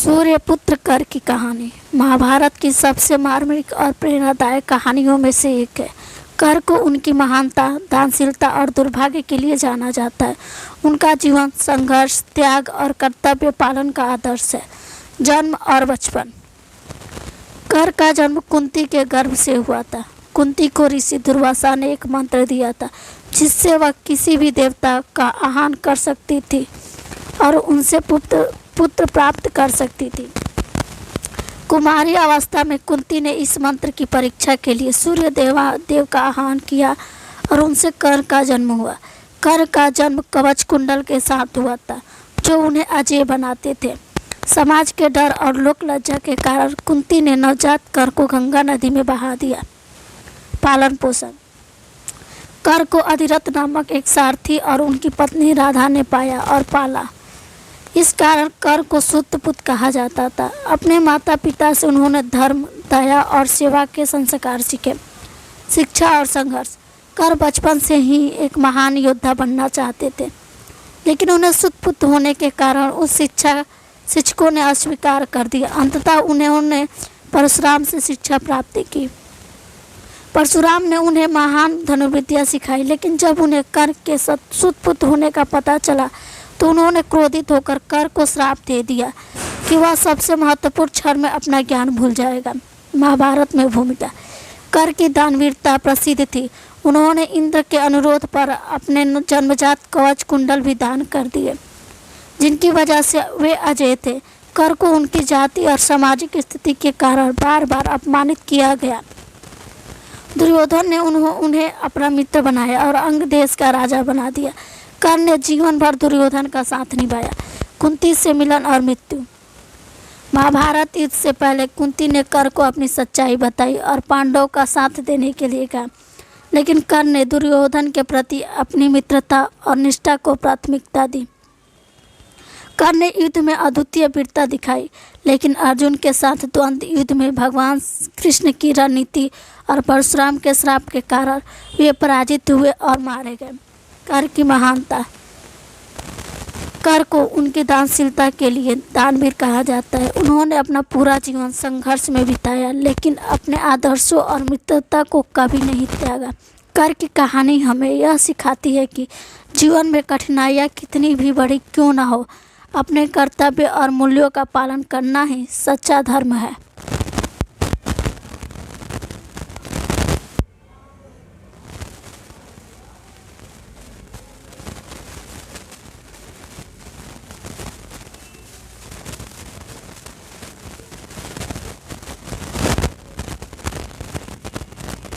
सूर्यपुत्र कर की कहानी महाभारत की सबसे मार्मिक और प्रेरणादायक कहानियों में से एक है। कर को उनकी महानता, दानशीलता और दुर्भाग्य के लिए जाना जाता है। उनका जीवन संघर्ष, त्याग और कर्तव्य पालन का आदर्श है। जन्म और बचपन। कर का जन्म कुंती के गर्भ से हुआ था। कुंती को ऋषि दुर्वासा ने एक मंत्र दिया था जिससे वह किसी भी देवता का आह्वान कर सकती थी और उनसे पुत्र प्राप्त कर सकती थी। कुमारी अवस्था में कुंती ने इस मंत्र की परीक्षा के लिए सूर्य देव का आह्वान किया और उनसे कर का जन्म हुआ। कर का जन्म कवच कुंडल के साथ हुआ था जो उन्हें अजेय बनाते थे। समाज के डर और लोक लज्जा के कारण कुंती ने नवजात कर को गंगा नदी में बहा दिया। पालन पोषण। कर को अधिरथ नामक एक सारथी और उनकी पत्नी राधा ने पाया और पाला। इस कारण कर को शुद्ध पुत्र कहा जाता था। अपने माता पिता से उन्होंने धर्म, दया और सेवा के संस्कार सीखे। शिक्षा और संघर्ष। कर बचपन से ही एक महान योद्धा बनना चाहते थे, लेकिन उन्हें शुद्ध पुत्र होने के कारण उस शिक्षकों ने अस्वीकार कर दिया। अंततः उन्होंने परशुराम से शिक्षा प्राप्त की। परशुराम ने उन्हें महान धनुर्विद्या सिखाई, लेकिन जब उन्हें कर के शुद्ध पुत्र होने का पता चला तो उन्होंने क्रोधित होकर कर को श्राप दे दिया कि वह सबसे महत्वपूर्ण क्षण में अपना ज्ञान भूल जाएगा। महाभारत में भूमिका। कर की दानवीरता प्रसिद्ध थी। उन्होंने इंद्र के अनुरोध पर अपने जन्मजात कवच कुंडल भी दान कर दिए, जिनकी वजह से वे अजय थे। कर को उनकी जाति और सामाजिक स्थिति के कारण बार बार अपमानित किया गया। दुर्योधन ने उन्हें अपना मित्र बनाया और अंग देश का राजा बना दिया। कर ने जीवन भर दुर्योधन का साथ निभाया। कुंती से मिलन और मृत्यु। महाभारत युद्ध से पहले कुंती ने कर को अपनी सच्चाई बताई और पांडवों का साथ देने के लिए कहा, लेकिन कर ने दुर्योधन के प्रति अपनी मित्रता और निष्ठा को प्राथमिकता दी। कर ने युद्ध में अद्वितीय वीरता दिखाई, लेकिन अर्जुन के साथ द्वंद्व युद्ध में भगवान कृष्ण की रणनीति और परशुराम के श्राप के कारण वे पराजित हुए और मारे गए। कर की महानता। कर को उनकी दानशीलता के लिए दानवीर कहा जाता है। उन्होंने अपना पूरा जीवन संघर्ष में बिताया, लेकिन अपने आदर्शों और मित्रता को कभी नहीं त्यागा। कर की कहानी हमें यह सिखाती है कि जीवन में कठिनाइयाँ कितनी भी बड़ी क्यों ना हो, अपने कर्तव्य और मूल्यों का पालन करना ही सच्चा धर्म है।